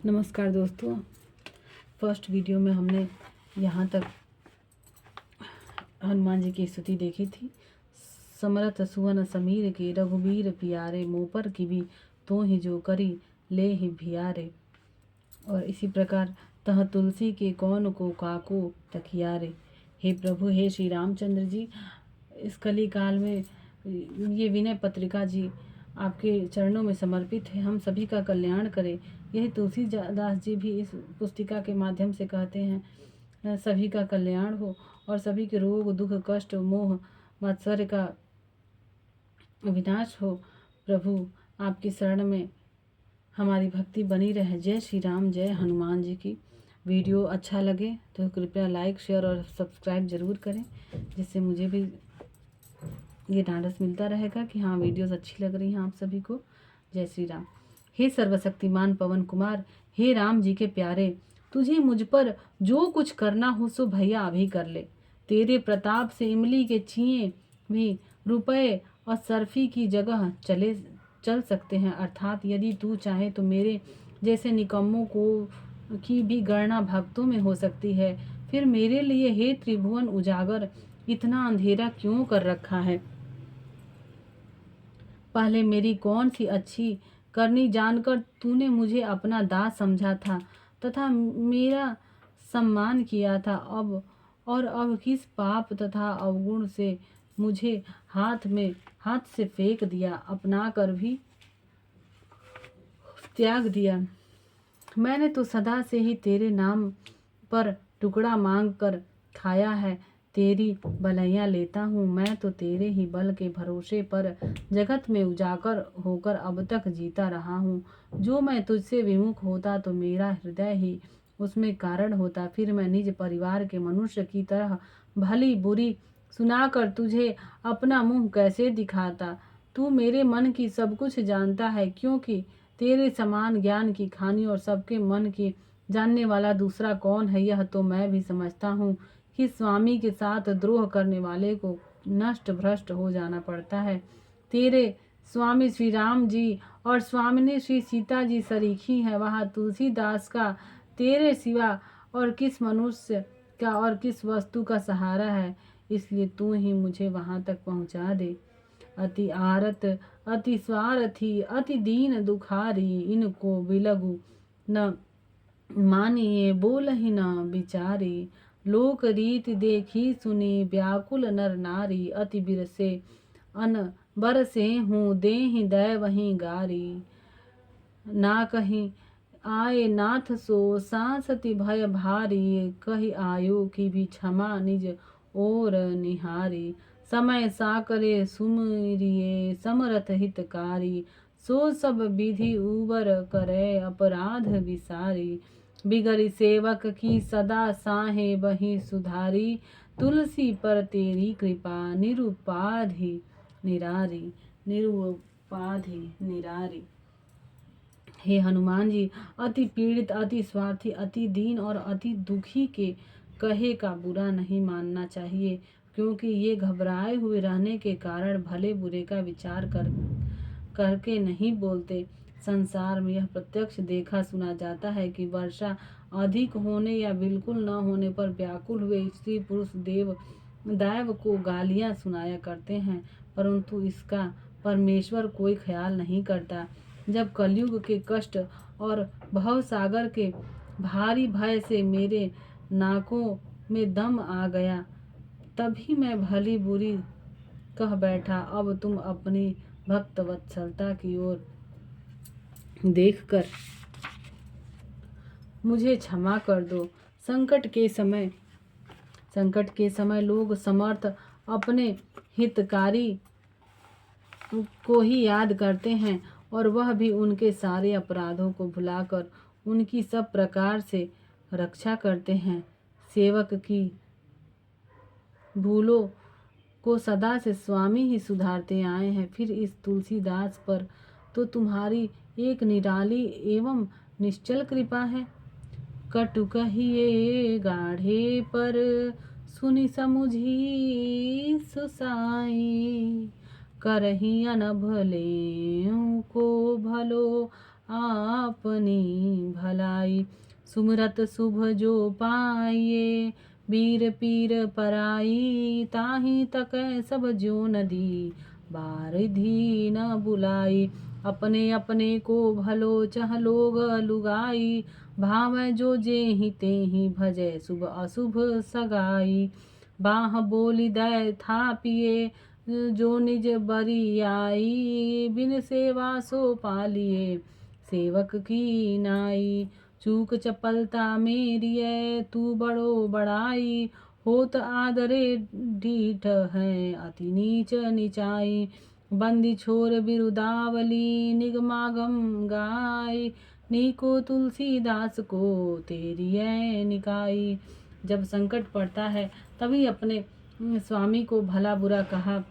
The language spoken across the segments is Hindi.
नमस्कार दोस्तों। फर्स्ट वीडियो में हमने यहाँ तक हनुमान जी की स्तुति देखी थी। समरथ सुवन समीर के रघुवीर पियारे, मोपर की भी तो ही जो करी ले ही भियारे। और इसी प्रकार तह तुलसी के कौन को काको तकियारे। हे प्रभु, हे श्री रामचंद्र जी, इस कली काल में ये विनय पत्रिका जी आपके चरणों में समर्पित है। हम सभी का कल्याण करें, यही तुलसीदास जी भी इस पुस्तिका के माध्यम से कहते हैं। सभी का कल्याण हो और सभी के रोग दुख कष्ट मोह मात्सर्य का विनाश हो। प्रभु, आपकी शरण में हमारी भक्ति बनी रहे। जय श्री राम, जय हनुमान जी की। वीडियो अच्छा लगे तो कृपया लाइक शेयर और सब्सक्राइब ज़रूर करें, जिससे मुझे भी ये ढांढस मिलता रहेगा कि हाँ, वीडियोस अच्छी लग रही हैं आप सभी को। जय श्री राम। हे सर्वशक्तिमान पवन कुमार, हे राम जी के प्यारे, तुझे मुझ पर जो कुछ करना हो सो भैया अभी कर ले। तेरे प्रताप से इमली के चिए भी रुपए और सर्फी की जगह चल सकते हैं। अर्थात यदि तू चाहे तो मेरे जैसे निकम्मों को की भी गणना भक्तों में हो सकती है। फिर मेरे लिए हे त्रिभुवन उजागर इतना अंधेरा क्यों कर रखा है? पहले मेरी कौन सी अच्छी करनी जानकर तूने मुझे अपना दास समझा था तथा मेरा सम्मान किया था। अब किस पाप तथा अवगुण से मुझे हाथ से फेंक दिया, अपना कर भी त्याग दिया। मैंने तो सदा से ही तेरे नाम पर टुकड़ा मांग कर खाया है। तेरी भलाइयाँ लेता हूँ मैं तो तेरे ही बल के भरोसे पर जगत में उजागर होकर अब तक जीता रहा हूँ। जो मैं तुझसे विमुख होता तो मेरा हृदय ही उसमें कारण होता। फिर मैं निज परिवार के मनुष्य की तरह भली बुरी सुनाकर तुझे अपना मुंह कैसे दिखाता। तू मेरे मन की सब कुछ जानता है, क्योंकि तेरे समान ज्ञान की खानी और सबके मन की जानने वाला दूसरा कौन है, यह तो मैं भी समझता हूँ कि स्वामी के साथ द्रोह करने वाले को नष्ट भ्रष्ट हो जाना पड़ता है। तेरे स्वामी श्री राम जी और स्वामिनी श्री सीता जी सरीखी है। वहाँ तुलसीदास का तेरे सिवा और किस मनुष्य का और किस वस्तु का सहारा है? इसलिए तू ही मुझे वहाँ तक पहुँचा दे। अति आरत अति स्वार्थी अति दीन दुखारी, इनको बिलगु न मानिए बोल ही न बिचारी। लोक रीति देखी सुनी व्याकुल नर नारी, अति बिरसे अन बरसे हूँ दे ही दै वहीं गारी। ना कहीं आए नाथ सो सांसति भय भारी, कही आयो की भी क्षमा निज और निहारी। समय साकरे सुमिरिये समरथ हितकारी, सो सब विधि उबर करे अपराध विसारी। बिगड़ी सेवक की सदा साहे बही सुधारी, तुलसी पर तेरी कृपा निरुपाधि निरारी निरारी। हे हनुमान जी, अति पीड़ित अति स्वार्थी अति दीन और अति दुखी के कहे का बुरा नहीं मानना चाहिए, क्योंकि ये घबराए हुए रहने के कारण भले बुरे का विचार करके नहीं बोलते। संसार में यह प्रत्यक्ष देखा सुना जाता है कि वर्षा अधिक होने या बिल्कुल न होने पर व्याकुल हुए स्त्री पुरुष दैव को गालियां सुनाया करते हैं, परंतु इसका परमेश्वर कोई ख्याल नहीं करता। जब कलयुग के कष्ट और भव सागर के भारी भय से मेरे नाकों में दम आ गया, तभी मैं भली बुरी कह बैठा। अब तुम अपनी भक्त वत्सलता की ओर देखकर मुझे क्षमा कर दो। संकट के समय लोग समर्थ अपने हितकारी को ही याद करते हैं, और वह भी उनके सारे अपराधों को भुलाकर उनकी सब प्रकार से रक्षा करते हैं। सेवक की भूलों को सदा से स्वामी ही सुधारते आए हैं। फिर इस तुलसीदास पर तो तुम्हारी एक निराली एवं निश्चल कृपा है। कटु कहिए गाढ़े पर सुनि समुझी सुसाई, करही अनभ लेऊ को भलो आपनी भलाई। सुमरत शुभ जो पाइए, वीर पीर पराई। ताहि तक सब जो नदी, बारिधि न बुलाई। अपने अपने को भलो चह लोग लुगाई। भावै जो जेहि तेहि, भजै शुभ अशुभ सगाई। बाह बोली दै थापिए, जो निज बरियाई। बिन सेवा सो पालिए, सेवक की नाई। चूक चपलता मेरिय, तू बड़ो बड़ाई। होत आदरे ढीठ है, अति नीच निचाई। बंदी छोर बिरुदावली, निगमागम गाय। नीको तुलसीदास को, तेरी निकाई। जब संकट पड़ता है तभी अपने स्वामी को भला बुरा कहा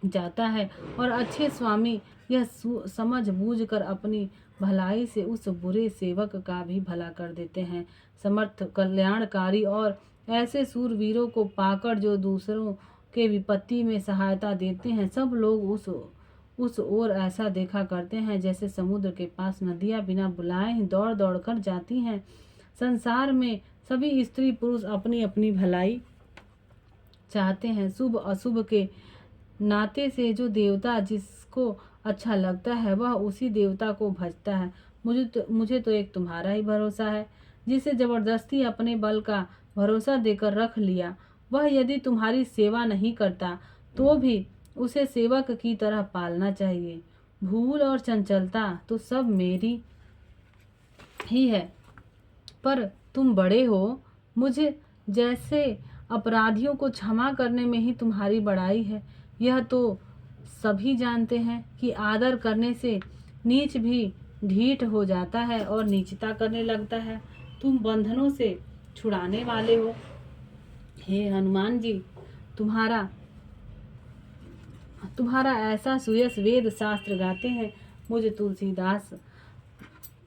जाता है, और अच्छे स्वामी यह समझ बूझ कर अपनी भलाई से उस बुरे सेवक का भी भला कर देते हैं। समर्थ कल्याणकारी और ऐसे सूरवीरों को पाकर जो दूसरों के विपत्ति में सहायता देते हैं, सब लोग उस ओर ऐसा देखा करते हैं जैसे समुद्र के पास नदियां बिना बुलाए ही दौड़ दौड़ कर जाती हैं। संसार में सभी स्त्री पुरुष अपनी अपनी भलाई चाहते हैं। शुभ अशुभ के नाते से जो देवता जिसको अच्छा लगता है वह उसी देवता को भजता है। मुझे तो एक तुम्हारा ही भरोसा है, जिसे जबरदस्ती अपने बल का भरोसा देकर रख लिया। वह यदि तुम्हारी सेवा नहीं करता तो भी उसे सेवक की तरह पालना चाहिए। भूल और चंचलता तो सब मेरी ही है, पर तुम बड़े हो, मुझे जैसे अपराधियों को क्षमा करने में ही तुम्हारी बड़ाई है। यह तो सभी जानते हैं कि आदर करने से नीच भी ढीठ हो जाता है और नीचता करने लगता है। तुम बंधनों से छुड़ाने वाले हो। हे हनुमान जी, तुम्हारा ऐसा सुयश वेद शास्त्र गाते हैं। मुझे तुलसीदास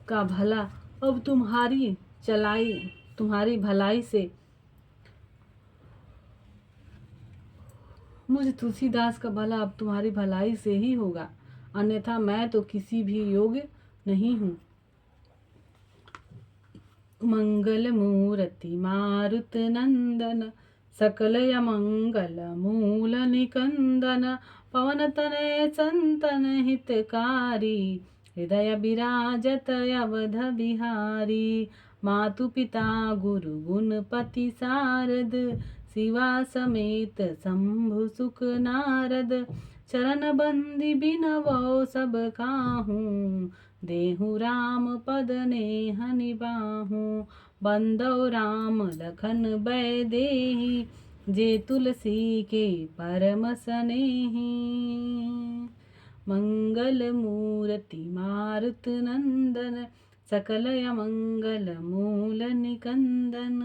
का भला अब तुम्हारी भलाई से मुझे तुलसीदास का भला अब तुम्हारी भलाई से ही होगा, अन्यथा मैं तो किसी भी योग्य नहीं हूँ। मंगल मूर्ति मारुत नंदन, सकल मंगल मूल निकंदन। पवन तनय संतन हितकारी, हृदय विराजत अवध बिहारी। मातु पिता गुरु गुणपति सारद, शिवा समेत शंभु सुख नारद। चरण बंदी बिनवो सब काहू, देहु राम पद नेह निबाहु। बंदौ राम लखन बै देहि, जे तुलसी के परम सनेहि। मंगल मूर्ति मारुत नंदन, सकल मंगल मूल निकंदन।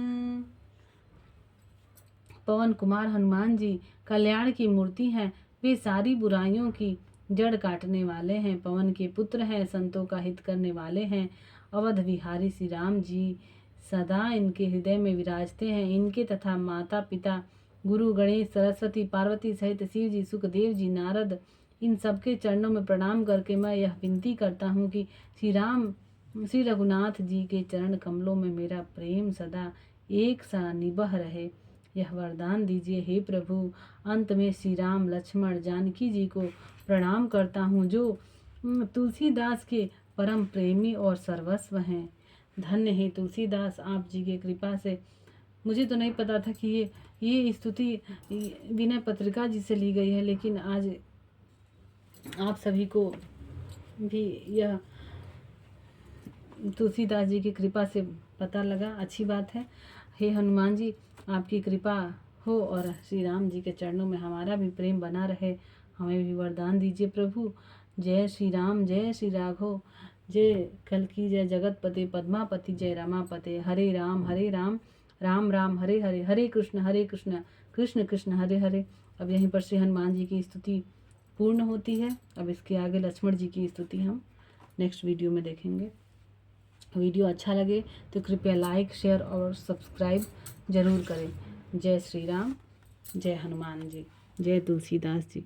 पवन कुमार हनुमान जी कल्याण की मूर्ति हैं। वे सारी बुराइयों की जड़ काटने वाले हैं। पवन के पुत्र हैं, संतों का हित करने वाले हैं। अवध विहारी श्री राम जी सदा इनके हृदय में विराजते हैं। इनके तथा माता पिता गुरु गणेश सरस्वती पार्वती सहित शिव जी सुखदेव जी नारद, इन सबके चरणों में प्रणाम करके मैं यह विनती करता हूँ कि श्री रघुनाथ जी के चरण कमलों में मेरा प्रेम सदा एक सा निबह रहे। यह वरदान दीजिए हे प्रभु। अंत में श्री राम लक्ष्मण जानकी जी को प्रणाम करता हूँ, जो तुलसीदास के परम प्रेमी और सर्वस्व हैं। धन्य है तुलसीदास, आप जी की कृपा से। मुझे तो नहीं पता था कि ये स्तुति विनय पत्रिका जी से ली गई है, लेकिन आज आप सभी को भी यह तुलसीदास जी की कृपा से पता लगा। अच्छी बात है। हे हनुमान जी, आपकी कृपा हो और श्री राम जी के चरणों में हमारा भी प्रेम बना रहे। हमें भी वरदान दीजिए प्रभु। जय श्री राम, जय श्री राघव, जय कल्कि, जय जगतपते पद्मापति, जय रमापते। हरे राम राम राम हरे हरे, हरे कृष्ण कृष्ण कृष्ण हरे हरे। अब यहीं पर श्री हनुमान जी की स्तुति पूर्ण होती है। अब इसके आगे लक्ष्मण जी की स्तुति हम नेक्स्ट वीडियो में देखेंगे। वीडियो अच्छा लगे तो कृपया लाइक, शेयर और सब्सक्राइब जरूर करें। जय श्री राम, जय हनुमान जी, जय तुलसीदास जी।